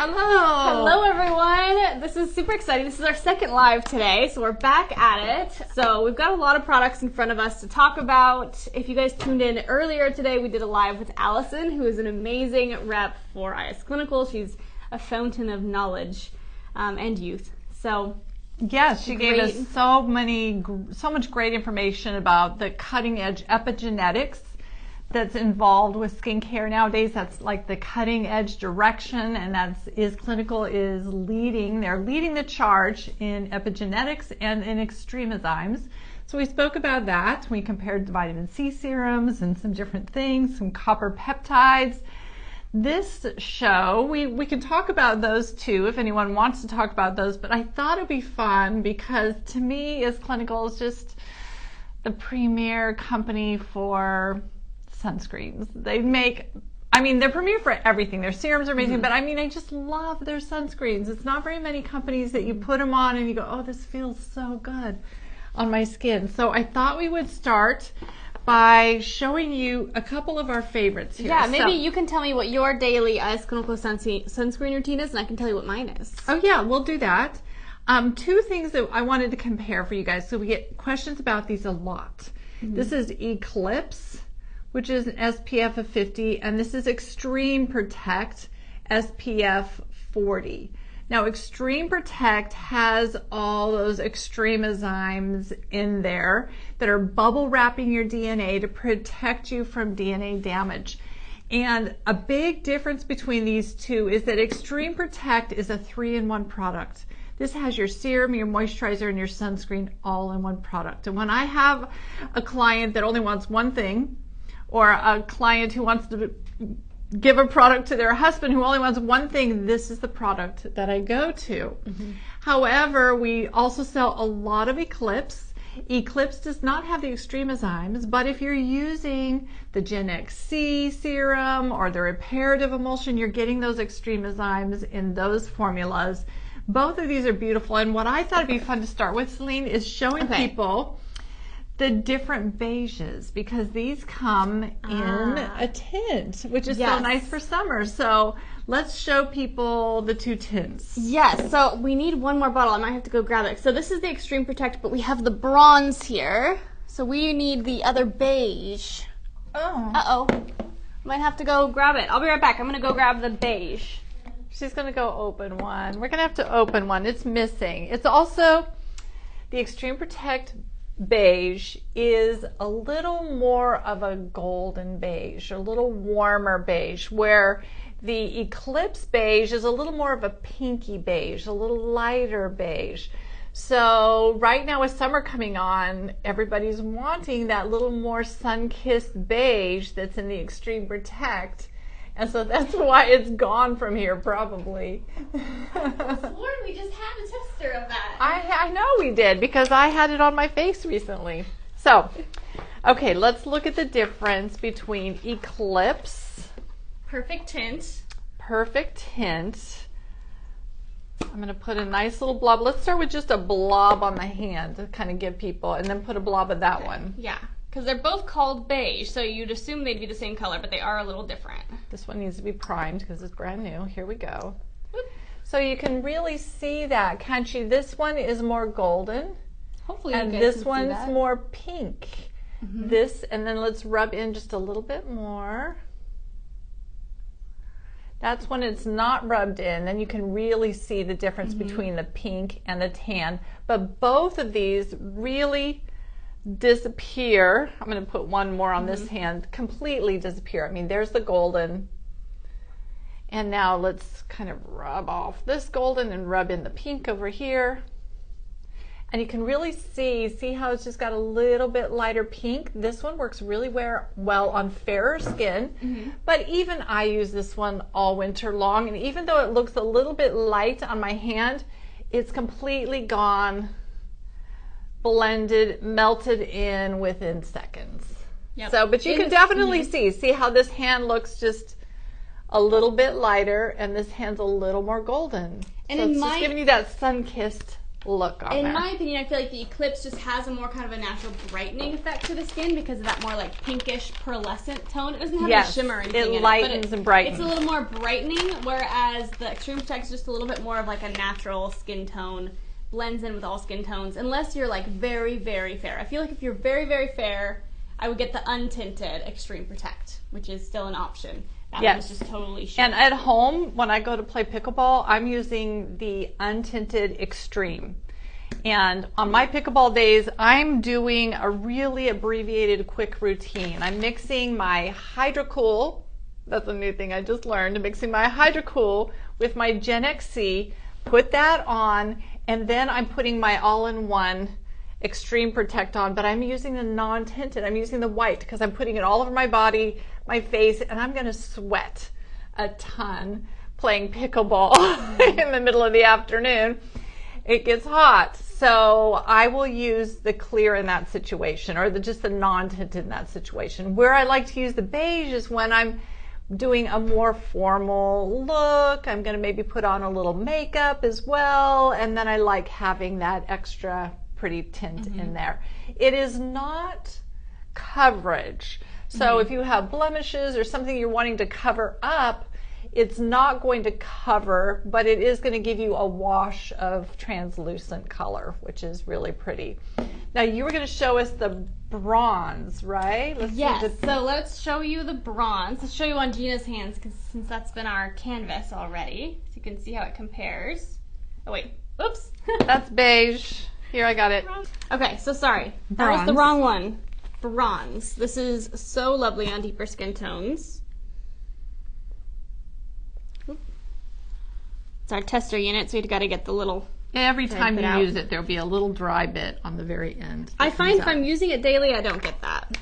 Hello! Hello everyone! This is super exciting. This is our second live today, so we're back at it. So we've got a lot of products in front of us to talk about. If you guys tuned in earlier today, we did a live with Allison, who is an amazing rep for IS Clinical. She's a fountain of knowledge and youth. So yes, she gave us so much great information about the cutting edge epigenetics that's involved with skincare nowadays. That's like the cutting edge direction, and that's IS Clinical is leading. They're leading the charge in epigenetics and in extreme enzymes. So we spoke about that. We compared vitamin C serums and some different things, some copper peptides. This show, we can talk about those too if anyone wants to talk about those, but I thought it'd be fun because to me, IS Clinical is just the premier company for sunscreens. They make, they're premier for everything. Their serums are amazing, but I just love their sunscreens. It's not very many companies that you put them on and you go, oh, this feels so good on my skin. So I thought we would start by showing you a couple of our favorites here. Yeah, maybe you can tell me what your daily IS Clinical sunscreen routine is, and I can tell you what mine is. Oh yeah, we'll do that. Two things that I wanted to compare for you guys, so we get questions about these a lot. This is Eclipse, which is an SPF of 50, and this is Extreme Protect SPF 40. Now, Extreme Protect has all those extreme enzymes in there that are bubble wrapping your DNA to protect you from DNA damage. And a big difference between these two is that Extreme Protect is a 3-in-1 product. This has your serum, your moisturizer, and your sunscreen all in one product. And when I have a client that only wants one thing, or a client who wants to give a product to their husband who only wants one thing, this is the product that I go to. However, we also sell a lot of Eclipse. Eclipse does not have the extreme enzymes, but if you're using the Gen XC serum or the reparative emulsion, you're getting those extreme enzymes in those formulas. Both of these are beautiful, and what I thought would be fun to start with, Celine, is showing people the different beiges, because these come in a tint, which is so nice for summer. So let's show people the two tints. Yes, so we need one more bottle. I might have to go grab it. So this is the Extreme Protect, but we have the bronze here. So we need the other beige. Oh. Uh-oh. Might have to go grab it. I'll be right back. I'm going to go grab the beige. She's going to go open one. We're going to have to open one. It's missing. It's also the Extreme Protect beige is a little more of a golden beige, a little warmer beige, where the Eclipse beige is a little more of a pinky beige, a little lighter beige. So right now with summer coming on, everybody's wanting that little more sun-kissed beige that's in the Extreme Protect. And so that's why it's gone from here, probably. I swore we just had a tester of that. I know we did, because I had it on my face recently. So, okay, let's look at the difference between Eclipse. Perfect Tint. Perfect Tint. I'm going to put a nice little blob. Let's start with just a blob on the hand to kind of give people, and then put a blob of that one. Yeah. Because they're both called beige, so you'd assume they'd be the same color, but they are a little different. This one needs to be primed because it's brand new. Here we go. Whoop. So you can really see that, can't you? This one is more golden. Hopefully and you guys this can see one's that. more pink. This, and then let's rub in just a little bit more. That's when it's not rubbed in, then you can really see the difference between the pink and the tan. But both of these really disappear. I'm going to put one more on this hand. Completely disappear. There's the golden. And now let's kind of rub off this golden and rub in the pink over here. And you can really see how it's just got a little bit lighter pink. This one works really well on fairer skin. But even I use this one all winter long. And even though it looks a little bit light on my hand, it's completely gone, blended, melted in within seconds. Yep. So, but you can definitely see how this hand looks just a little bit lighter and this hand's a little more golden. And so in it's just giving you that sun-kissed look on In there. my opinion, I feel like the Eclipse just has a more kind of a natural brightening effect to the skin because of that more like pinkish pearlescent tone. It doesn't have Yes, a shimmer or anything it in lightens it, but and brightens. It's a little more brightening, whereas the Extreme Protect is just a little bit more of like a natural skin tone, blends in with all skin tones, unless you're like very, very fair. I feel like if you're very, very fair, I would get the untinted Extreme Protect, which is still an option. That Yes. one's just totally shimmer. And at home, when I go to play pickleball, I'm using the untinted Extreme. And on my pickleball days, I'm doing a really abbreviated quick routine. I'm mixing my Hydra-Cool, that's a new thing I just learned, mixing my Hydra-Cool with my Gen XC, put that on, and then I'm putting my all-in-one Extreme Protect on, but I'm using the non-tinted. I'm using the white because I'm putting it all over my body, my face, and I'm going to sweat a ton playing pickleball in the middle of the afternoon. It gets hot, so I will use the clear in that situation, or just the non-tinted in that situation. Where I like to use the beige is when I'm doing a more formal look. I'm going to maybe put on a little makeup as well, and then I like having that extra pretty tint in there. It is not coverage. So if you have blemishes or something you're wanting to cover up, it's not going to cover, but it is going to give you a wash of translucent color, which is really pretty. Now you were going to show us the bronze, right? Let's Yes, see so let's show you the bronze. Let's show you on Gina's hands since that's been our canvas already. So you can see how it compares. Oh wait, oops. That's beige. Here, I got it. Okay, so sorry. That was the Bronze. wrong one. Bronze. This is so lovely on deeper skin tones. It's our tester unit, so you've got to get the little... Every time it you out. use it, there'll be a little dry bit on the very end. I that find comes if I'm out. using it daily, I don't get that.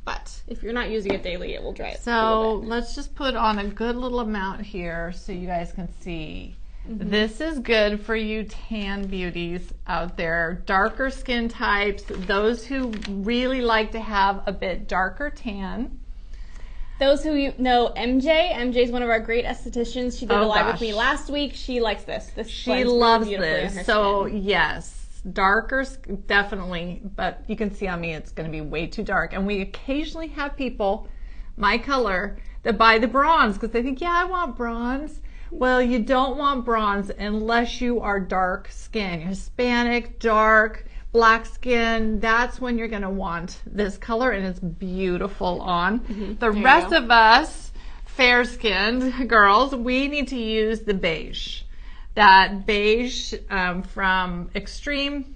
But if you're not using it daily, it will dry it a So little bit. let's just put on a good little amount here so you guys can see. Mm-hmm. This is good for you tan beauties out there, darker skin types, those who really like to have a bit darker tan. Those who know MJ is one of our great estheticians. She did a Oh, live with gosh. me last week. She likes this. She blends really loves beautifully on her this. So skin. yes, darker, definitely, but you can see on me it's going to be way too dark. And we occasionally have people, my color, that buy the bronze because they think, yeah, I want bronze. Well, you don't want bronze unless you are dark skin. You're Hispanic, dark, black skin. That's when you're going to want this color, and it's beautiful on. The There you rest go. of us, fair-skinned girls, we need to use the beige. That beige from Extreme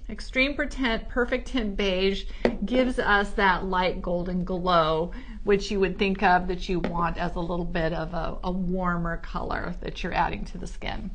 Perfect Tint Beige gives us that light golden glow, which you would think of that you want as a little bit of a warmer color that you're adding to the skin.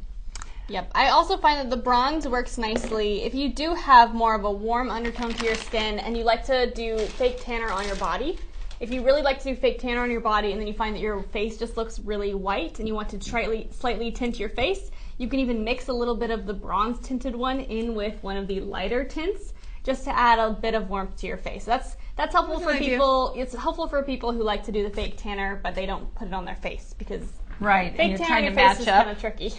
Yep. I also find that the bronze works nicely if you do have more of a warm undertone to your skin and you like to do fake tanner on your body. If you really like to do fake tanner on your body and then you find that your face just looks really white and you want to slightly tint your face, you can even mix a little bit of the bronze tinted one in with one of the lighter tints just to add a bit of warmth to your face. That's helpful That's for an idea. people. It's helpful for people who like to do the fake tanner, but they don't put it on their face because Right, and fake you're tanner trying on to your face match is up. kind of tricky.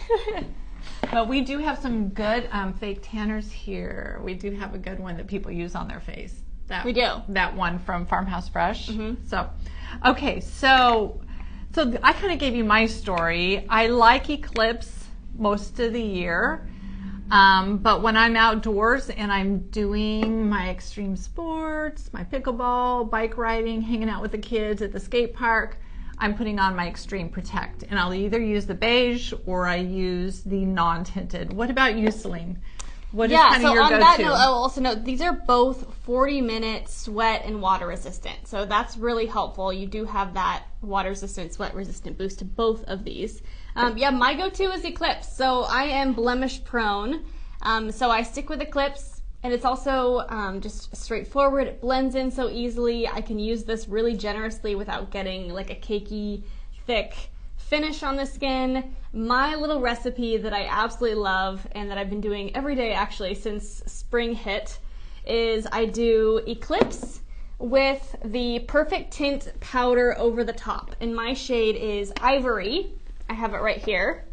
But we do have some good fake tanners here. We do have a good one that people use on their face. We do. That one from Farmhouse Fresh. So, okay, so I kind of gave you my story. I like Eclipse most of the year. But when I'm outdoors and I'm doing my extreme sports, my pickleball, bike riding, hanging out with the kids at the skate park, I'm putting on my Extreme Protect. And I'll either use the beige or I use the non-tinted. What about you, Celine? What is kind so of your on go-to? that note, I will also note these are both 40-minute sweat and water resistant. So that's really helpful. You do have that water resistant, sweat resistant boost to both of these. My go-to is Eclipse. So I am blemish prone. So I stick with Eclipse. And it's also just straightforward. It blends in so easily. I can use this really generously without getting like a cakey, thick finish on the skin. My little recipe that I absolutely love and that I've been doing every day actually since spring hit is I do Eclipse with the Perfect Tint powder over the top. And my shade is Ivory. I have it right here.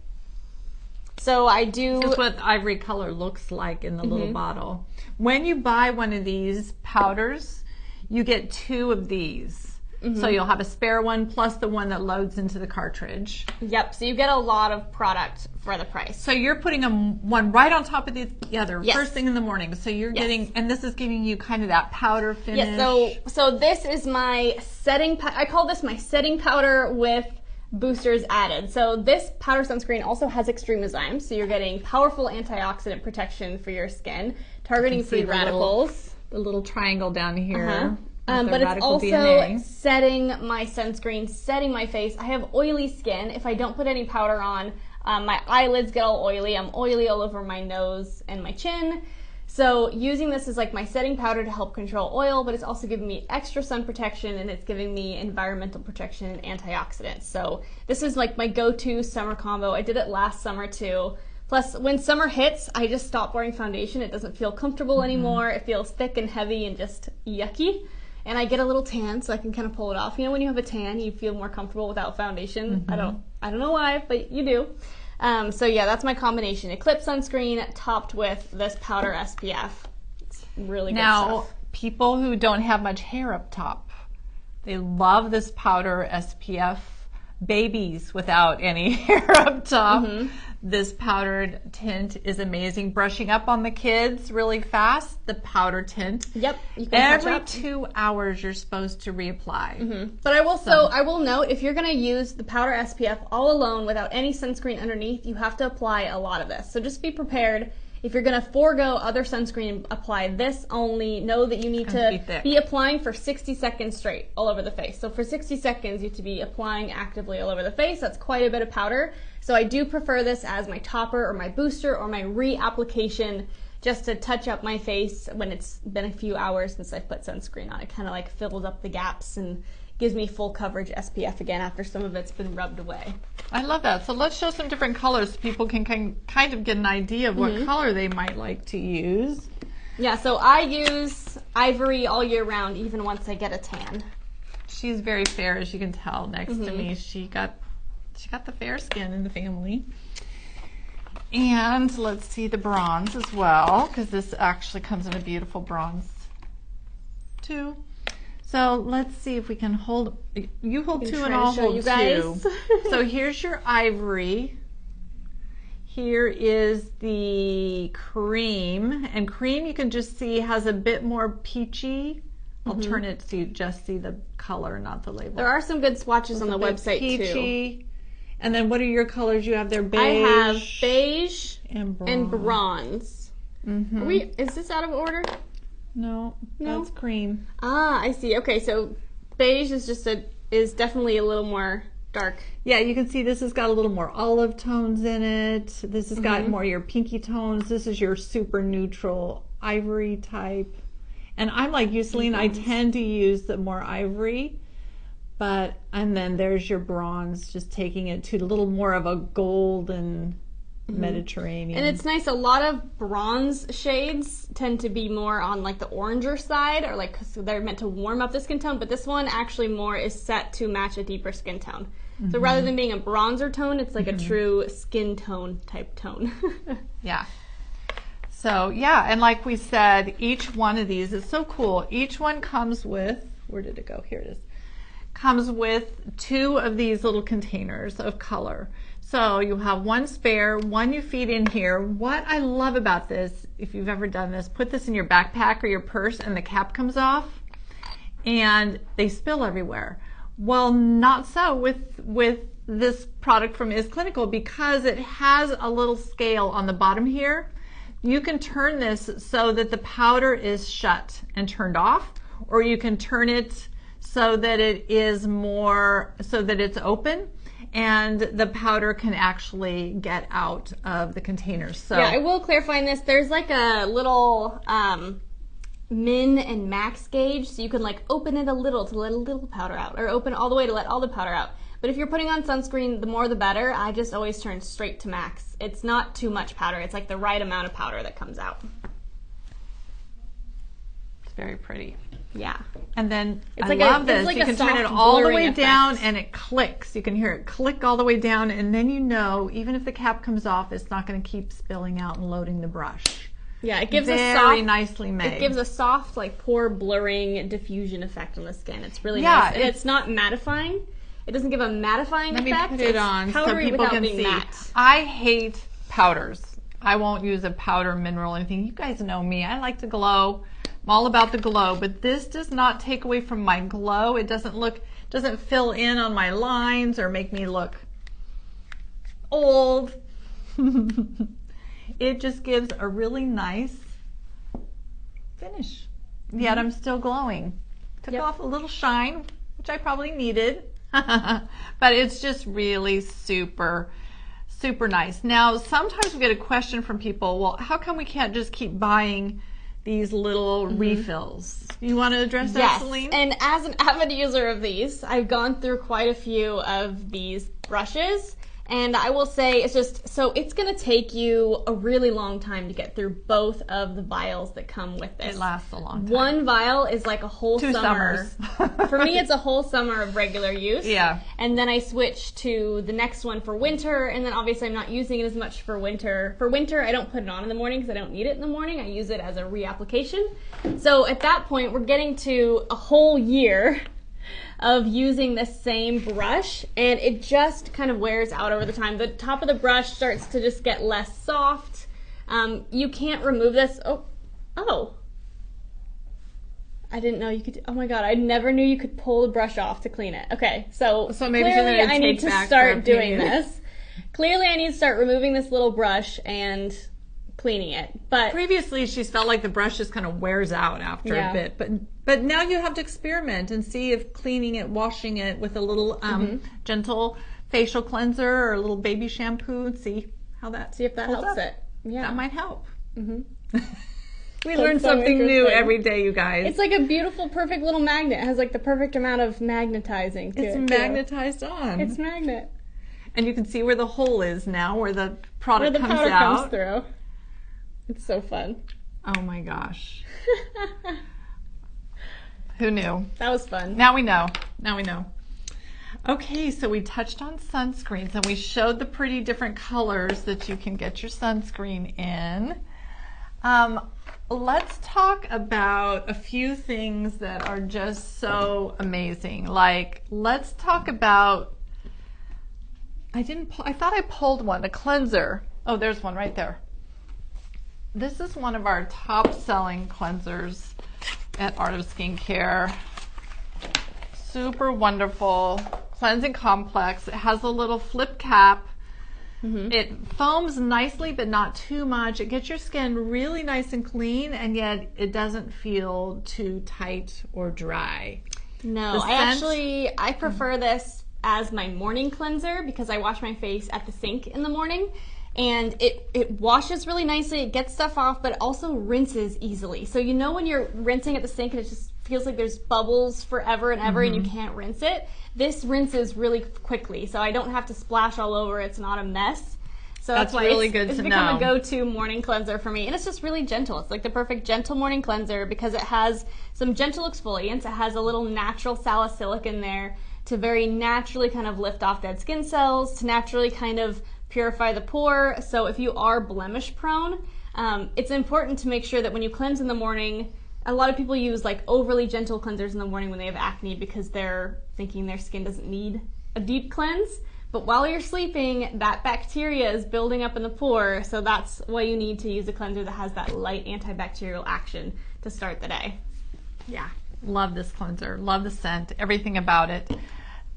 So I do... This is what ivory color looks like in the little bottle. When you buy one of these powders, you get 2 of these. So you'll have a spare one plus the one that loads into the cartridge. Yep, so you get a lot of product for the price. So you're putting one right on top of the other, Yes. first thing in the morning. So you're getting, and this is giving you kind of that powder finish. Yeah, so this is my setting, I call this my setting powder with boosters added. So this powder sunscreen also has extreme enzymes, so you're getting powerful antioxidant protection for your skin, targeting free radicals. The little triangle down here. But it's also setting my sunscreen, setting my face. I have oily skin. If I don't put any powder on, my eyelids get all oily. I'm oily all over my nose and my chin. So using this as like my setting powder to help control oil, but it's also giving me extra sun protection, and it's giving me environmental protection and antioxidants. So this is like my go-to summer combo. I did it last summer too. Plus, when summer hits, I just stop wearing foundation. It doesn't feel comfortable anymore. It feels thick and heavy and just yucky. And I get a little tan, so I can kind of pull it off. You know, when you have a tan, you feel more comfortable without foundation. I don't know why, but you do. So yeah, that's my combination. Eclipse sunscreen topped with this powder SPF. It's really good stuff. Now, people who don't have much hair up top, they love this powder SPF. Babies without any hair up top. This powdered tint is amazing. Brushing up on the kids really fast, the powder tint. Yep. You can Every 2 hours you're supposed to reapply. But I will note, if you're going to use the powder SPF all alone without any sunscreen underneath, you have to apply a lot of this. So just be prepared. If you're going to forego other sunscreen and apply this only, know that you need to be applying for 60 seconds straight all over the face. So for 60 seconds, you have to be applying actively all over the face. That's quite a bit of powder. So I do prefer this as my topper or my booster or my reapplication, just to touch up my face when it's been a few hours since I've put sunscreen on. It kind of like fills up the gaps and gives me full coverage SPF again after some of it's been rubbed away. I love that. So let's show some different colors so people can kind of get an idea of what color they might like to use. Yeah, so I use ivory all year round, even once I get a tan. She's very fair, as you can tell next to me. She got the fair skin in the family. And let's see the bronze as well, because this actually comes in a beautiful bronze too. So let's see if we can hold, you hold 2 and I'll hold 2. So here's your ivory. Here is the cream. And cream, you can just see, has a bit more peachy. I'll turn it so you just see the color, not the label. There are some good swatches on the website peachy. too. And then what are your colors you have there? Beige. I have beige and bronze. Is this out of order? No, that's cream. Ah, I see. Okay, so beige is definitely a little more dark. Yeah, you can see this has got a little more olive tones in it. This has got more your pinky tones. This is your super neutral ivory type. And I'm like you, Celine, I tend to use the more ivory. And then there's your bronze, just taking it to a little more of a golden Mediterranean. And it's nice, a lot of bronze shades tend to be more on like the oranger side, or like, so they're meant to warm up the skin tone, but this one actually more is set to match a deeper skin tone. So rather than being a bronzer tone, it's like a true skin tone type tone. Yeah. So yeah, and like we said, each one of these is so cool. Each one comes with, where did it go? Here it is. Comes with 2 of these little containers of color. So you have 1 spare, 1 you feed in here. What I love about this, if you've ever done this, put this in your backpack or your purse and the cap comes off and they spill everywhere. Well, not so with this product from Is Clinical, because it has a little scale on the bottom here. You can turn this so that the powder is shut and turned off, or you can turn it so that it is more, so that it's open and the powder can actually get out of the containers. So yeah, I will clarify in this. There's like a little min and max gauge, so you can like open it a little to let a little powder out, or open all the way to let all the powder out. But if you're putting on sunscreen, the more the better. I just always turn straight to max. It's not too much powder. It's like the right amount of powder that comes out. It's very pretty. Yeah. And then It's I like love it's this. like You a can turn it soft all the blurring way effect. down and it clicks. You can hear it click all the way down, and then you know, even if the cap comes off, it's not going to keep spilling out and loading the brush. Yeah, it gives very nicely made. It gives a soft, like, pore blurring diffusion effect on the skin. It's really Yeah, nice. And it's not mattifying. It doesn't give a mattifying Let effect. me put it on so powdery people without can being see. matte. I hate powders. I won't use a powder, mineral, anything. You guys know me. I like to glow. I'm all about the glow, but this does not take away from my glow. It doesn't fill in on my lines or make me look old. It just gives a really nice finish. Yet I'm still glowing. Took off a little shine, which I probably needed. But it's just really super nice. Now, sometimes we get a question from people, well, how come we can't just keep buying these little refills? You want to address that, Celine? And as an avid user of these, I've gone through quite a few of these brushes. And I will say, it's just, so it's going to take you a really long time to get through both of the vials that come with this. It lasts a long time. One vial is like a whole 2 summer. summers. For me, it's a whole summer of regular use. Yeah. And then I switch to the next one for winter, and then obviously I'm not using it as much for winter. For winter, I don't put it on in the morning because I don't need it in the morning. I use it as a reapplication. So at that point, we're getting to a whole year of using the same brush, and it just kind of wears out over the time. The top of the brush starts to just get less soft. You can't remove this. Oh. I didn't know you could. Oh my god, I never knew you could pull the brush off to clean it. Okay, so maybe clearly something to I need take to back start for doing opinion. this. Clearly I need to start removing this little brush and cleaning it. But Previously, she's felt like the brush just kind of wears out after a bit, but now you have to experiment and see if cleaning it, washing it with a little gentle facial cleanser or a little baby shampoo, and see if that holds helps up. it. Yeah. That might help. We That's learn so something new interesting. every day, you guys. It's like a beautiful, perfect little magnet. It has like the perfect amount of magnetizing to It's it. too. magnetized on. It's magnet. And you can see where the hole is now, where the product Where the comes powder out. comes through. It's so fun. Oh my gosh. Who knew? That was fun. Now we know. Now we know. Okay, so we touched on sunscreens and we showed the pretty different colors that you can get your sunscreen in. Let's talk about a few things that are just so amazing. Like, let's talk about, I thought I pulled one, a cleanser. Oh, there's one right there. This is one of our top selling cleansers at Art of Skincare. Super wonderful cleansing complex. It has a little flip cap. It foams nicely, but not too much. It gets your skin really nice and clean, and yet it doesn't feel too tight or dry. No, I prefer this as my morning cleanser because I wash my face at the sink in the morning. And it washes really nicely, it gets stuff off, but it also rinses easily. So you know when you're rinsing at the sink and it just feels like there's bubbles forever and ever and you can't rinse it? This rinses really quickly, so I don't have to splash all over. It's not a mess. So that's why really good it's to become know. a go-to morning cleanser for me. And it's just really gentle. It's like the perfect gentle morning cleanser because it has some gentle exfoliants. It has a little natural salicylic in there to very naturally kind of lift off dead skin cells, to naturally kind of purify the pore. So if you are blemish prone, it's important to make sure that when you cleanse in the morning, a lot of people use like overly gentle cleansers in the morning when they have acne because they're thinking their skin doesn't need a deep cleanse. But while you're sleeping, that bacteria is building up in the pore, so that's why you need to use a cleanser that has that light antibacterial action to start the day. Yeah, love this cleanser, love the scent, everything about it.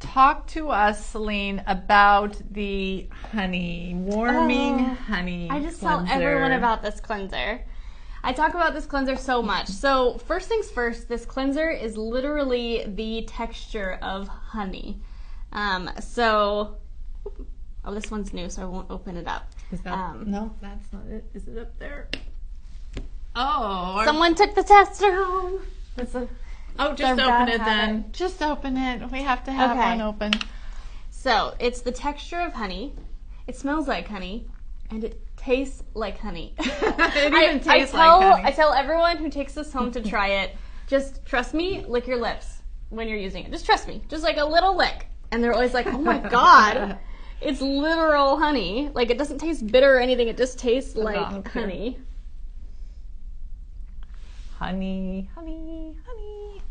Talk to us, Celine, about the honey, warming honey I just cleanser. tell everyone about this cleanser. I talk about this cleanser so much. So first things first, this cleanser is literally the texture of honey. This one's new, so I won't open it up. Is that, no, that's not it. Is it up there? Oh. Someone took the tester home. Just open their bad it then. habit. Just open it. We have to have one open. So it's the texture of honey. It smells like honey, and it tastes like honey. It even tastes like honey. I tell everyone who takes this home to try it, just trust me, lick your lips when you're using it. Just trust me, just like a little lick. And they're always like, oh my God, it's literal honey. Like it doesn't taste bitter or anything. It just tastes like honey. Honey, honey, honey.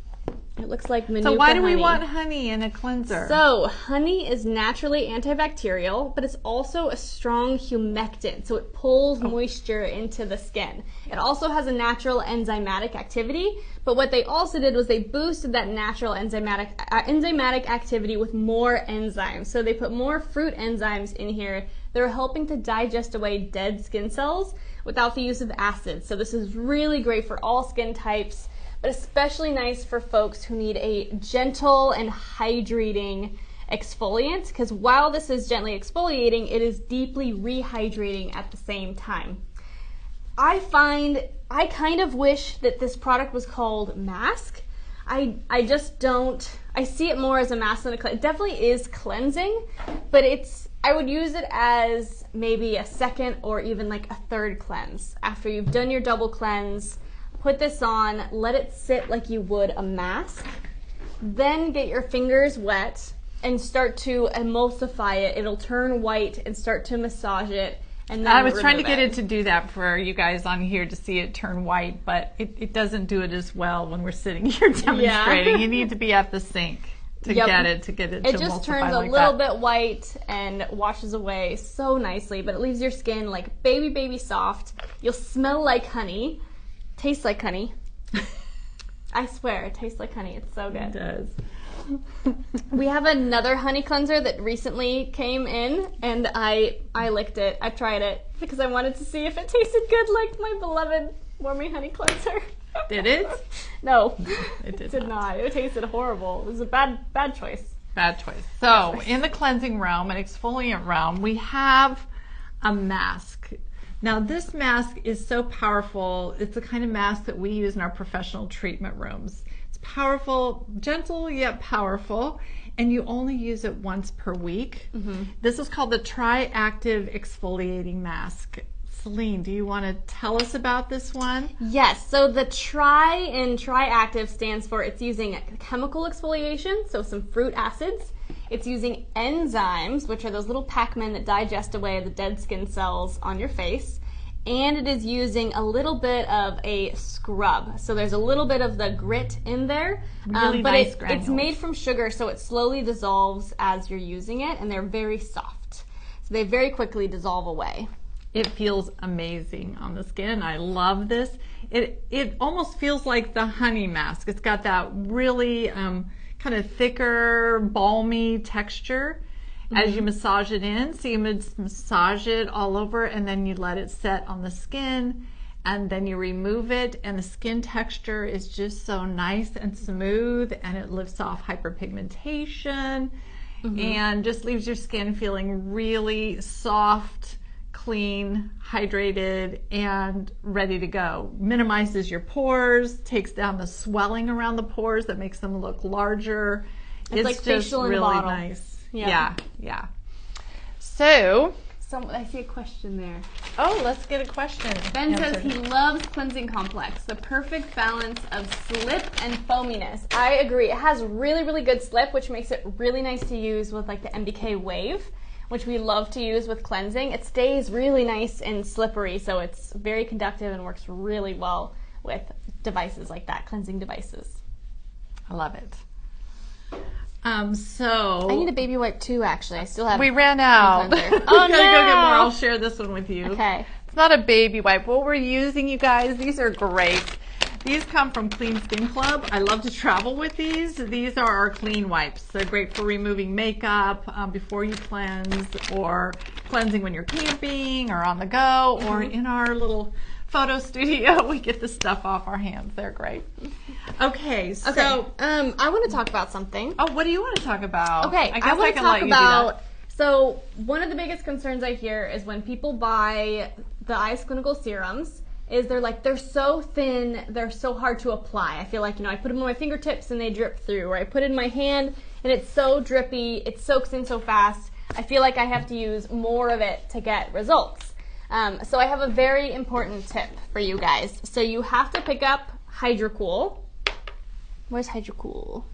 It looks like Manuka So why do we honey. want honey in a cleanser? So honey is naturally antibacterial, but it's also a strong humectant. So it pulls moisture into the skin. It also has a natural enzymatic activity, but what they also did was they boosted that natural enzymatic activity with more enzymes. So they put more fruit enzymes in here. They're helping to digest away dead skin cells without the use of acids. So this is really great for all skin types, but especially nice for folks who need a gentle and hydrating exfoliant, because while this is gently exfoliating, it is deeply rehydrating at the same time. I kind of wish that this product was called mask. I just don't, I see it more as a mask than a cleanse. It definitely is cleansing, but I would use it as maybe a second or even like a third cleanse. After you've done your double cleanse, put this on, let it sit like you would a mask, then get your fingers wet and start to emulsify it. It'll turn white and start to massage it. And then I was trying to get it to do that for you guys on here to see it turn white, but it doesn't do it as well when we're sitting here demonstrating. You need to be at the sink to get it to emulsify. It just turns a little bit white and washes away so nicely, but it leaves your skin like baby soft. You'll smell like honey. Tastes like honey. I swear, it tastes like honey. It's so good. It does. We have another honey cleanser that recently came in, and I licked it. I tried it because I wanted to see if it tasted good like my beloved Warming Honey Cleanser. Did it? No, it did not. It tasted horrible. It was a bad choice. Bad choice. So, in the cleansing realm and exfoliant realm, we have a mask. Now this mask is so powerful. It's the kind of mask that we use in our professional treatment rooms. It's powerful, gentle yet powerful, and you only use it once per week. This is called the Tri-Active Exfoliating Mask. Celine, do you want to tell us about this one? Yes, so the Tri in Tri-Active stands for it's using chemical exfoliation, so some fruit acids. It's using enzymes, which are those little Pac-Men that digest away the dead skin cells on your face. And it is using a little bit of a scrub. So there's a little bit of the grit in there. Really but nice granules. It's made from sugar, so it slowly dissolves as you're using it, and they're very soft. So they very quickly dissolve away. It feels amazing on the skin. I love this. It almost feels like the honey mask. It's got that really kind of thicker, balmy texture as you massage it in. So you massage it all over and then you let it set on the skin and then you remove it and the skin texture is just so nice and smooth and it lifts off hyperpigmentation and just leaves your skin feeling really soft, clean, hydrated, and ready to go. Minimizes your pores, takes down the swelling around the pores that makes them look larger. It's like just facial in really a bottle. Nice. Yeah. So, I see a question there. oh, let's get a question. Ben says answered. he loves Cleansing Complex, the perfect balance of slip and foaminess. I agree. It has really, really good slip, which makes it really nice to use with like the MBK Wave, which we love to use with cleansing. It stays really nice and slippery, so it's very conductive and works really well with devices like that, cleansing devices. I love it. So I need a baby wipe too, actually. I still have. we ran out. cleanser. We Oh, gotta go get more. I'll share this one with you. Okay. It's not a baby wipe. What we're using, you guys, these are great. These come from Clean Skin Club. I love to travel with these. These are our clean wipes. They're great for removing makeup before you cleanse or cleansing when you're camping or on the go or in our little photo studio. We get the stuff off our hands. They're great. Okay, so I want to talk about something. oh, what do you want to talk about? Okay, I guess I want to can talk let you do that. about. So one of the biggest concerns I hear is when people buy the Eyes Clinical serums, is they're so thin, they're so hard to apply. I feel like, I put them on my fingertips and they drip through, or I put it in my hand and it's so drippy, it soaks in so fast. I feel like I have to use more of it to get results. So I have a very important tip for you guys. So you have to pick up Hydra-Cool. Where's Hydra-Cool?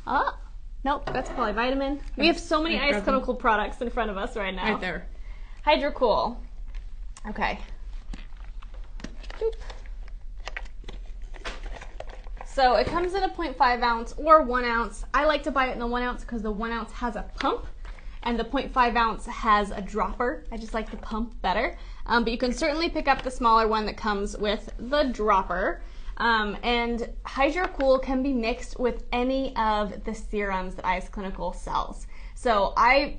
Oh, nope, that's Polyvitamin. We have so many Ice Clinical products in front of us right now. Right there. Hydra-Cool. Okay. Boop. So it comes in a 0.5 ounce or 1 ounce. I like to buy it in the 1 ounce because the 1 ounce has a pump and the 0.5 ounce has a dropper. I just like the pump better. But you can certainly pick up the smaller one that comes with the dropper. And Hydra-Cool can be mixed with any of the serums that Ice Clinical sells. So I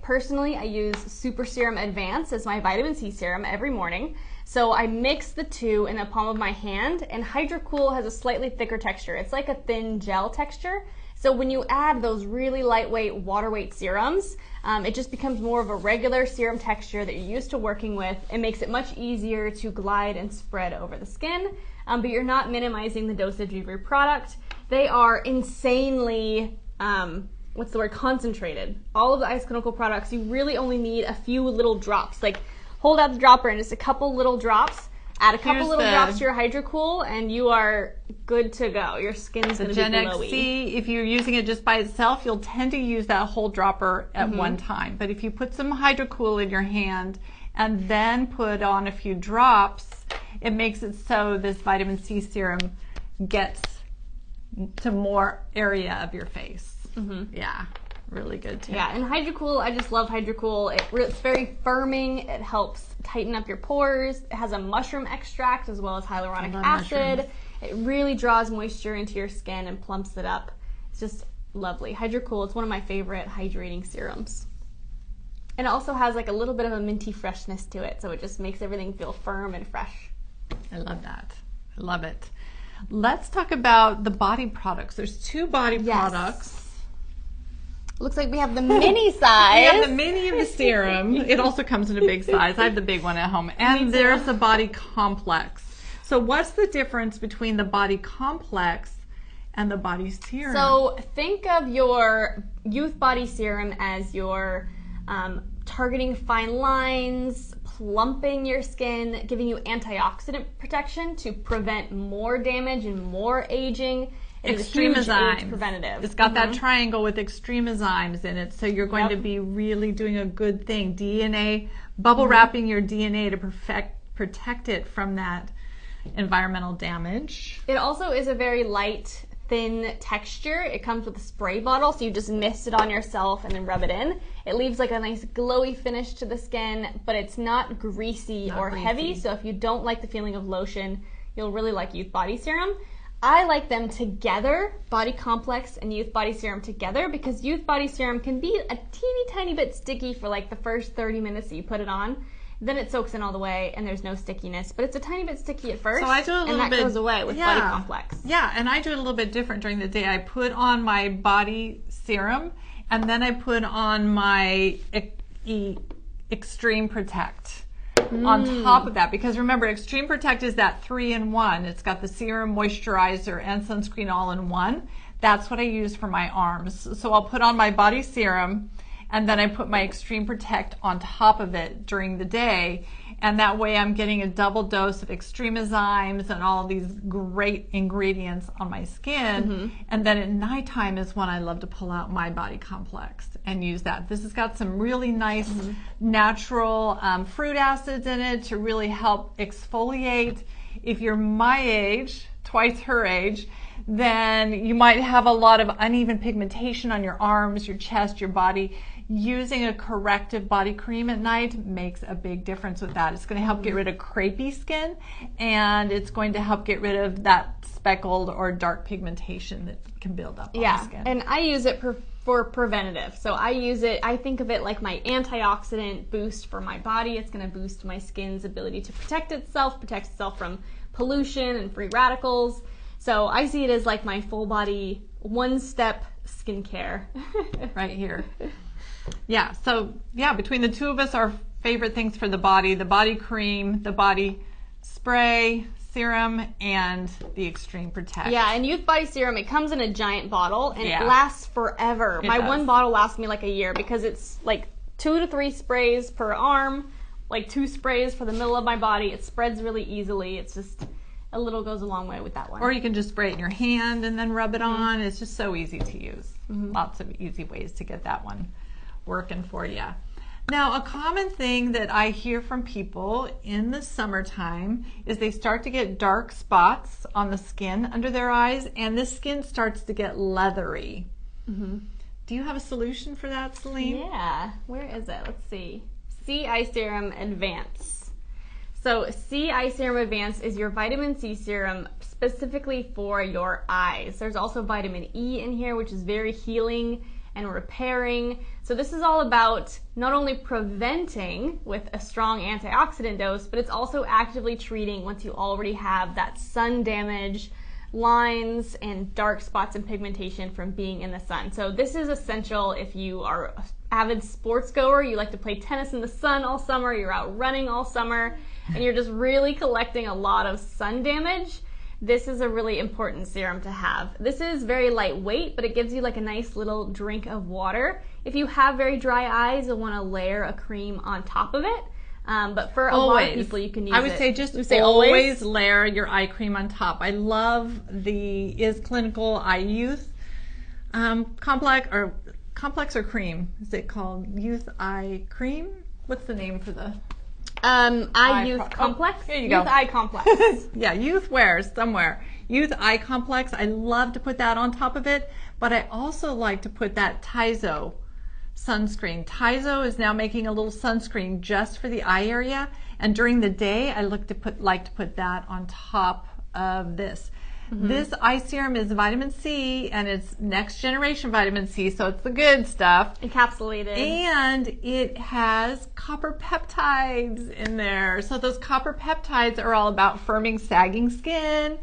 use Super Serum Advance as my vitamin C serum every morning. So I mix the two in the palm of my hand, and Hydra-Cool has a slightly thicker texture. It's like a thin gel texture. So when you add those really lightweight water weight serums, it just becomes more of a regular serum texture that you're used to working with. It makes it much easier to glide and spread over the skin, but you're not minimizing the dosage of your product. They are insanely, concentrated. All of the Ice Clinical products, you really only need a few little drops. Like, hold out the dropper and just a couple little drops. Add a couple little drops to your Hydra-Cool, and you are good to go. Your skin is going to be glowy. XC, if you're using it just by itself, you'll tend to use that whole dropper at one time. But if you put some Hydra-Cool in your hand and then put on a few drops, it makes it so this vitamin C serum gets to more area of your face. Yeah. Really good too. Yeah, and Hydra-Cool, I just love Hydra-Cool. It's very firming. It helps tighten up your pores. It has a mushroom extract as well as hyaluronic acid. Mushrooms. It really draws moisture into your skin and plumps it up. It's just lovely. Hydra-Cool, it's one of my favorite hydrating serums. And it also has like a little bit of a minty freshness to it, so it just makes everything feel firm and fresh. I love that. I love it. Let's talk about the body products. There's two body products. Looks like we have the mini size. We have the mini of the serum. It also comes in a big size. I have the big one at home. And there's the body complex. So what's the difference between the body complex and the body serum? So think of your youth body serum as your targeting fine lines, plumping your skin, giving you antioxidant protection to prevent more damage and more aging. Extreme enzymes. Preventative. It's got that triangle with extreme enzymes in it, so you're going to be really doing a good thing. DNA, bubble wrapping your DNA to protect it from that environmental damage. It also is a very light, thin texture. It comes with a spray bottle, so you just mist it on yourself and then rub it in. It leaves like a nice glowy finish to the skin, but it's not greasy or heavy, so if you don't like the feeling of lotion, you'll really like Youth Body Serum. I like them together, Body Complex and Youth Body Serum together, because Youth Body Serum can be a teeny tiny bit sticky for like the first 30 minutes that you put it on. Then it soaks in all the way and there's no stickiness, but it's a tiny bit sticky at first, so I do a little and that bit, goes away with Body Complex. Yeah, and I do it a little bit different during the day. I put on my body serum and then I put on my Extreme Protect. On top of that, because remember, Extreme Protect is that 3-in-1. It's got the serum, moisturizer, and sunscreen all in one. That's what I use for my arms. So I'll put on my body serum, and then I put my Extreme Protect on top of it during the day, and that way I'm getting a double dose of extreme enzymes and all these great ingredients on my skin. And then at nighttime is when I love to pull out my Body Complex and use that. This has got some really nice natural fruit acids in it to really help exfoliate. If you're my age, twice her age, then you might have a lot of uneven pigmentation on your arms, your chest, your body. Using a corrective body cream at night makes a big difference with that. It's going to help get rid of crepey skin, and it's going to help get rid of that speckled or dark pigmentation that can build up on the skin. And I use it for preventative. So I think of it like my antioxidant boost for my body. It's going to boost my skin's ability to protect itself from pollution and free radicals. So I see it as like my full body, one-step skincare. Right here. Yeah, so between the two of us, our favorite things for the body cream, the body spray, serum, and the Extreme Protect. Yeah, and Youth Body Serum, it comes in a giant bottle, and it lasts forever. My one bottle lasts me like a year because it's like 2 to 3 sprays per arm, like 2 sprays for the middle of my body. It spreads really easily. It's A little goes a long way with that one. Or you can just spray it in your hand and then rub it on. It's just so easy to use. Lots of easy ways to get that one working for you. Now, a common thing that I hear from people in the summertime is they start to get dark spots on the skin under their eyes, and this skin starts to get leathery. Do you have a solution for that, Celine? Yeah, where is it? Let's see. C Eye Serum Advance. So C Eye Serum Advance is your vitamin C serum specifically for your eyes. There's also vitamin E in here, which is very healing and repairing. So this is all about not only preventing with a strong antioxidant dose, but it's also actively treating once you already have that sun damage, lines and dark spots and pigmentation from being in the sun. So this is essential if you are an avid sports goer, you like to play tennis in the sun all summer, you're out running all summer, and you're just really collecting a lot of sun damage. This is a really important serum to have. This is very lightweight, but it gives you like a nice little drink of water. If you have very dry eyes, you'll want to layer a cream on top of it. But for a lot of people, you can use it. I would say just always layer your eye cream on top. I love the Is Clinical Eye Youth complex or cream. Is it called Youth Eye Cream? What's the name for the Eye Youth Complex? Here you go. Youth Eye Complex. Yeah, Youth Wears somewhere. Youth Eye Complex. I love to put that on top of it, but I also like to put that Tizo sunscreen. Tizo is now making a little sunscreen just for the eye area, and during the day I like to put that on top of this. This eye serum is vitamin C, and it's next generation vitamin C, so it's the good stuff. Encapsulated. And it has copper peptides in there. So those copper peptides are all about firming sagging skin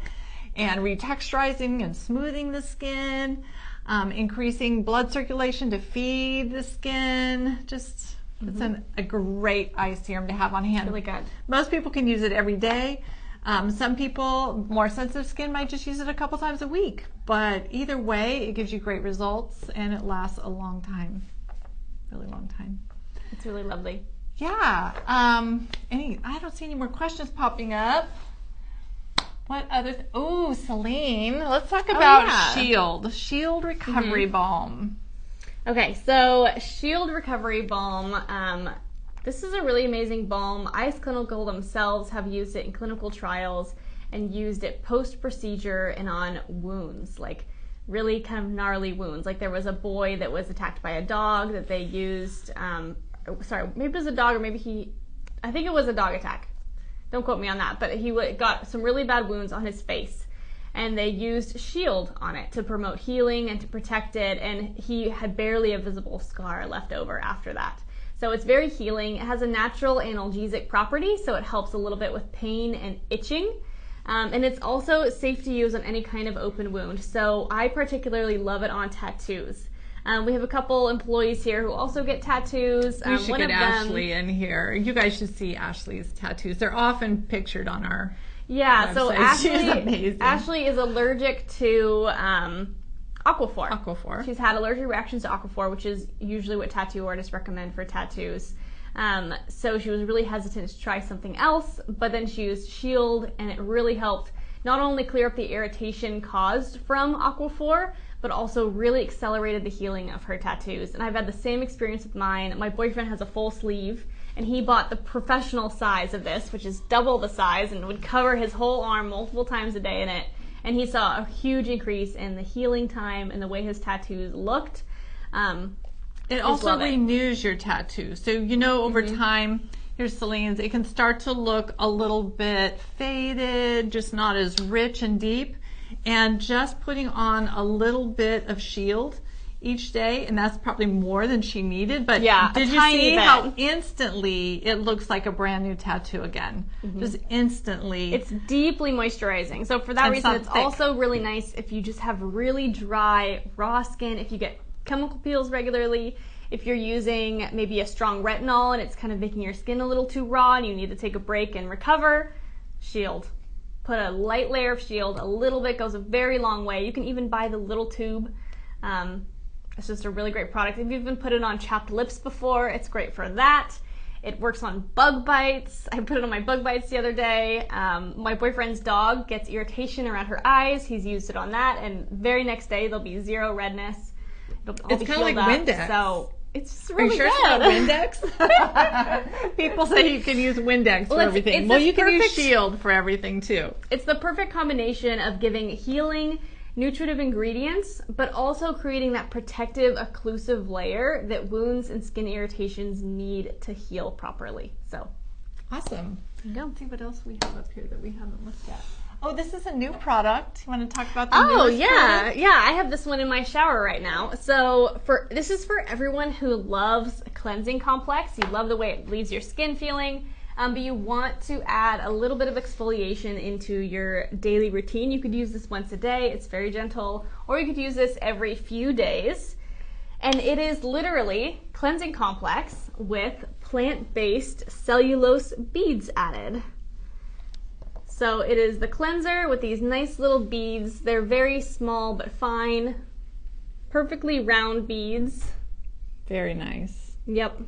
and retexturizing and smoothing the skin. Increasing blood circulation to feed the skin. Just it's a great eye serum to have on hand. Really good. Most people can use it every day. Some people, more sensitive skin, might just use it a couple times a week. But either way, it gives you great results and it lasts a long time. Really long time. It's really lovely. Yeah. I don't see any more questions popping up. What other? Oh, Celine, let's talk about Shield Recovery Balm. Okay, so Shield Recovery Balm. This is a really amazing balm. Ice Clinical themselves have used it in clinical trials and used it post-procedure and on wounds, like really kind of gnarly wounds. Like there was a boy that was attacked by a dog that they used. Sorry, maybe it was a dog, or maybe I think it was a dog attack. Don't quote me on that, but he got some really bad wounds on his face, and they used Shield on it to promote healing and to protect it, and he had barely a visible scar left over after that. So it's very healing. It has a natural analgesic property, so it helps a little bit with pain and itching. And it's also safe to use on any kind of open wound. So I particularly love it on tattoos. We have a couple employees here who also get tattoos. We should get Ashley in here. You guys should see Ashley's tattoos. They're often pictured on our website. So Ashley is allergic to Aquaphor. She's had allergic reactions to Aquaphor, which is usually what tattoo artists recommend for tattoos. So she was really hesitant to try something else, but then she used Shield, and it really helped not only clear up the irritation caused from Aquaphor, but also really accelerated the healing of her tattoos. And I've had the same experience with mine. My boyfriend has a full sleeve, and he bought the professional size of this, which is double the size, and would cover his whole arm multiple times a day in it. And he saw a huge increase in the healing time and the way his tattoos looked. It also renews your tattoo. So, over time, here's Celine's, it can start to look a little bit faded, just not as rich and deep. And just putting on a little bit of Shield each day, and that's probably more than she needed, but did you see how instantly it looks like a brand new tattoo again? Just instantly. It's deeply moisturizing. So for that reason, it's also really nice if you just have really dry, raw skin, if you get chemical peels regularly, if you're using maybe a strong retinol and it's kind of making your skin a little too raw and you need to take a break and recover, Shield. Put a light layer of Shield, a little bit goes a very long way. You can even buy the little tube. It's just a really great product. If you've even put it on chapped lips before, it's great for that. It works on bug bites. I put it on my bug bites the other day. My boyfriend's dog gets irritation around her eyes. He's used it on that, and very next day there'll be zero redness. It's kind of like Windex. So it's really Are you sure good. It's not Windex? People say you can use Windex for everything. Well, you can use Shield for everything too. It's the perfect combination of giving healing, nutritive ingredients, but also creating that protective, occlusive layer that wounds and skin irritations need to heal properly. So, awesome. There you go. Let's see what else we have up here that we haven't looked at. Oh, this is a new product. You want to talk about the newest product? Yeah. I have this one in my shower right now. So this is for everyone who loves a cleansing complex. You love the way it leaves your skin feeling, but you want to add a little bit of exfoliation into your daily routine. You could use this once a day. It's very gentle, or you could use this every few days. And it is literally cleansing complex with plant-based cellulose beads added. So it is the cleanser with these nice little beads. They're very small but fine, perfectly round beads. Very nice. Yep.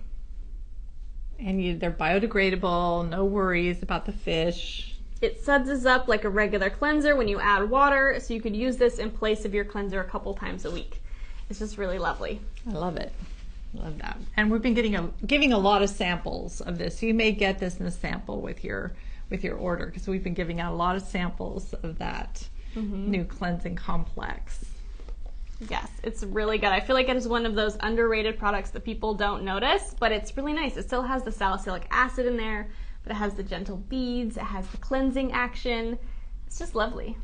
And they're biodegradable, no worries about the fish. It suds up like a regular cleanser when you add water, so you could use this in place of your cleanser a couple times a week. It's just really lovely. I love it. Love that. And we've been giving a lot of samples of this. So you may get this in a sample with your order, because we've been giving out a lot of samples of that new cleansing complex. Yes, it's really good. I feel like it is one of those underrated products that people don't notice, but it's really nice. It still has the salicylic acid in there, but it has the gentle beads, it has the cleansing action. It's just lovely.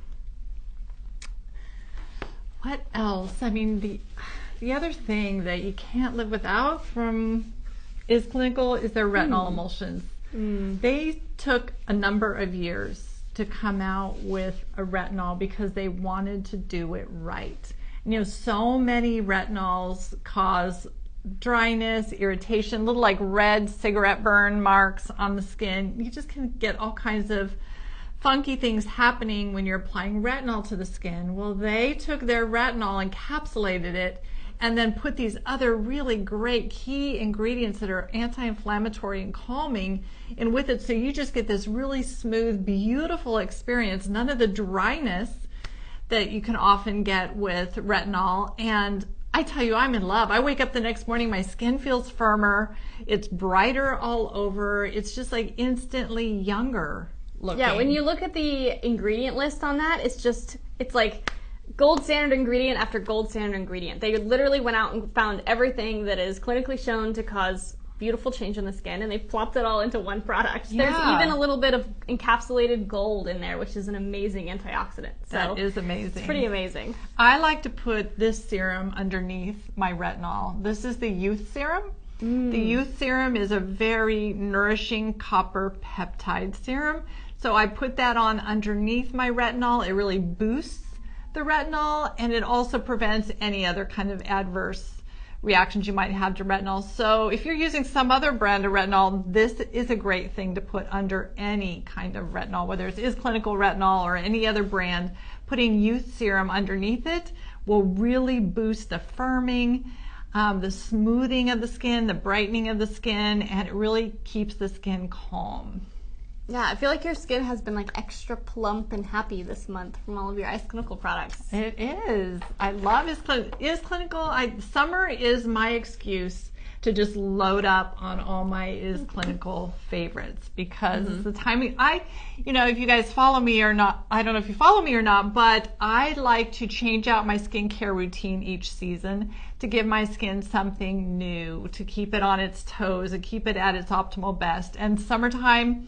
What else? I mean, the other thing that you can't live without from Is Clinical is their retinol emulsions. They took a number of years to come out with a retinol because they wanted to do it right. You know, so many retinols cause dryness, irritation, little like red cigarette burn marks on the skin. You just can get all kinds of funky things happening when you're applying retinol to the skin. Well, they took their retinol, encapsulated it, and then put these other really great key ingredients that are anti-inflammatory and calming in with it. So you just get this really smooth, beautiful experience. None of the dryness that you can often get with retinol. And I tell you, I'm in love. I wake up the next morning, my skin feels firmer. It's brighter all over. It's just like instantly younger looking. Yeah, when you look at the ingredient list on that, it's like gold standard ingredient after gold standard ingredient. They literally went out and found everything that is clinically shown to cause beautiful change on the skin, and they plopped it all into one product. Yeah. There's even a little bit of encapsulated gold in there, which is an amazing antioxidant. So that is amazing. It's pretty amazing. I like to put this serum underneath my retinol. This is the Youth Serum. The Youth Serum is a very nourishing copper peptide serum. So I put that on underneath my retinol. It really boosts the retinol, and it also prevents any other kind of adverse reactions you might have to retinol. So if you're using some other brand of retinol, this is a great thing to put under any kind of retinol, whether it is clinical retinol or any other brand. Putting Youth Serum underneath it will really boost the firming, the smoothing of the skin, the brightening of the skin, and it really keeps the skin calm. Yeah, I feel like your skin has been like extra plump and happy this month from all of your Is Clinical products. It is. I love Is Clinical. Summer is my excuse to just load up on all my Is Clinical favorites, because the timing, if you guys follow me or not, I don't know if you follow me or not, but I like to change out my skincare routine each season to give my skin something new, to keep it on its toes and keep it at its optimal best. And summertime,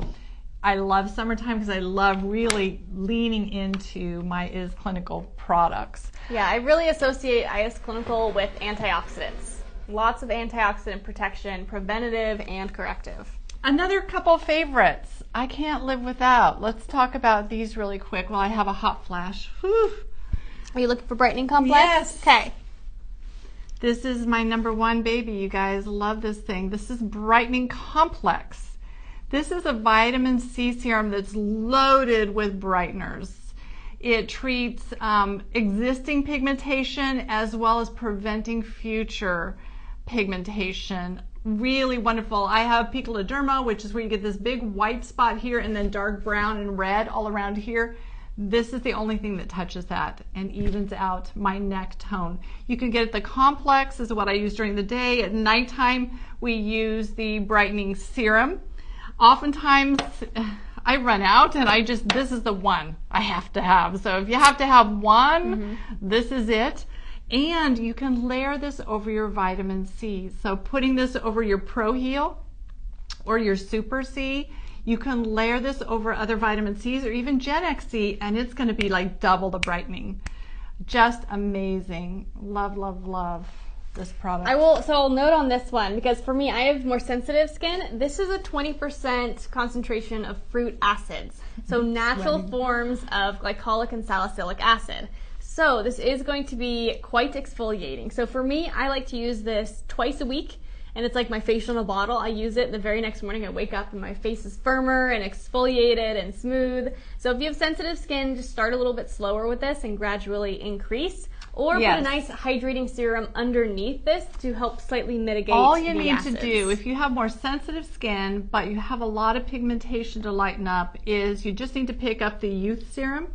I love summertime because I love really leaning into my Is Clinical products. Yeah, I really associate Is Clinical with antioxidants. Lots of antioxidant protection, preventative and corrective. Another couple favorites I can't live without. Let's talk about these really quick while I have a hot flash. Whew. Are you looking for brightening complex? Yes. Okay. This is my #1 baby, you guys. Love this thing. This is Brightening Complex. This is a vitamin C serum that's loaded with brighteners. It treats existing pigmentation as well as preventing future pigmentation. really wonderful. I have picoderma, which is where you get this big white spot here and then dark brown and red all around here. This is the only thing that touches that and evens out my neck tone. You can get the complex, is what I use during the day. At nighttime, we use the brightening serum. Oftentimes, I run out and this is the one I have to have. So if you have to have one, this is it. And you can layer this over your vitamin C. So putting this over your Pro Heal or your Super C, you can layer this over other vitamin C's or even Gen XC, and it's going to be like double the brightening. Just amazing. Love, love, love this product. I'll note on this one, because for me, I have more sensitive skin. This is a 20% concentration of fruit acids. So natural forms of glycolic and salicylic acid. So this is going to be quite exfoliating. So for me, I like to use this twice a week. And it's like my facial in a bottle. I use it the very next morning. I wake up and my face is firmer and exfoliated and smooth. So if you have sensitive skin, just start a little bit slower with this and gradually increase. Or put a nice hydrating serum underneath this to help slightly mitigate all you the need acids. to do, if you have more sensitive skin, but you have a lot of pigmentation to lighten up, is you just need to pick up the youth serum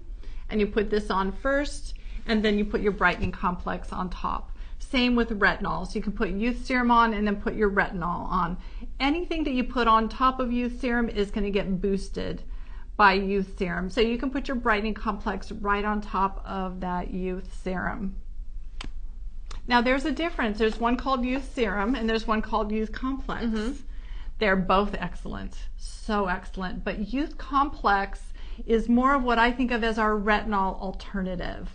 and you put this on first, and then you put your brightening complex on top. Same with retinol. So you can put youth serum on and then put your retinol on. Anything that you put on top of youth serum is going to get boosted by youth serum. So you can put your brightening complex right on top of that youth serum. Now there's a difference. There's one called youth serum and there's one called youth complex. They're both excellent. So excellent. But youth complex is more of what I think of as our retinol alternative.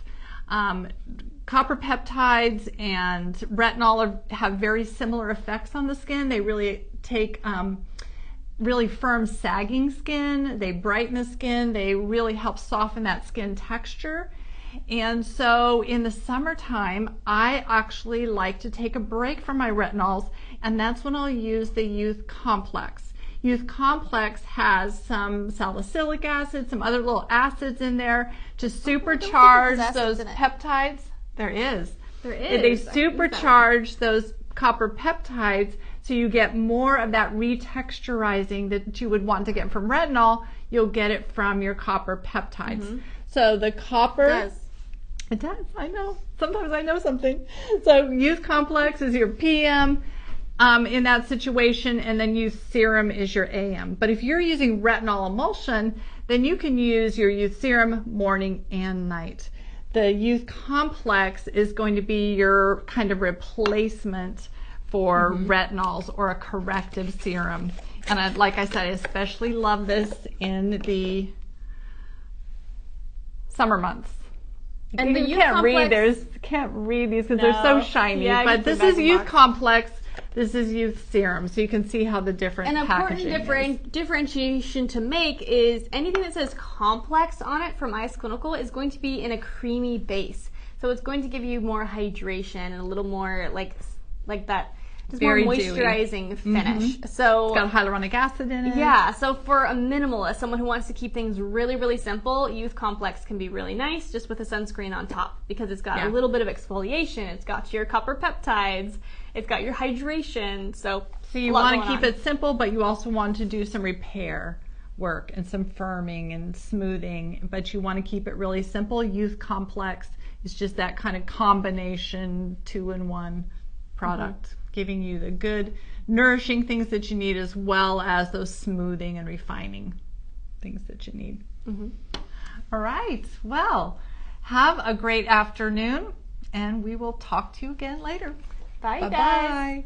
Copper peptides and retinol have very similar effects on the skin. They really take really firm sagging skin, they brighten the skin, they really help soften that skin texture. And so in the summertime, I actually like to take a break from my retinols, and that's when I'll use the Youth Complex. Youth Complex has some salicylic acid, some other little acids in there to supercharge those peptides. There is. They supercharge those copper peptides, so you get more of that retexturizing that you would want to get from retinol. You'll get it from your copper peptides. So the copper... It does. I know. Sometimes I know something. So Youth Complex is your PM in that situation, and then Youth Serum is your AM. But if you're using retinol emulsion, then you can use your Youth Serum morning and night. The Youth Complex is going to be your kind of replacement for retinols or a corrective serum. And like I said, I especially love this in the summer months. And you can't read these because they're so shiny. But this is Youth Complex. This is Youth Serum, so you can see how the different packaging is. An important differentiation to make is anything that says complex on it from IS Clinical is going to be in a creamy base. So it's going to give you more hydration and a little more like that, just more moisturizing finish. So it's got hyaluronic acid in it. Yeah, so for a minimalist, someone who wants to keep things really, really simple, Youth Complex can be really nice just with a sunscreen on top because it's got a little bit of exfoliation. It's got your copper peptides. It's got your hydration. So you want to keep it simple, but you also want to do some repair work and some firming and smoothing, but you want to keep it really simple. Youth Complex is just that kind of combination 2-in-1 product, giving you the good nourishing things that you need as well as those smoothing and refining things that you need. All right, well, have a great afternoon, and we will talk to you again later. Bye, guys. Bye-bye.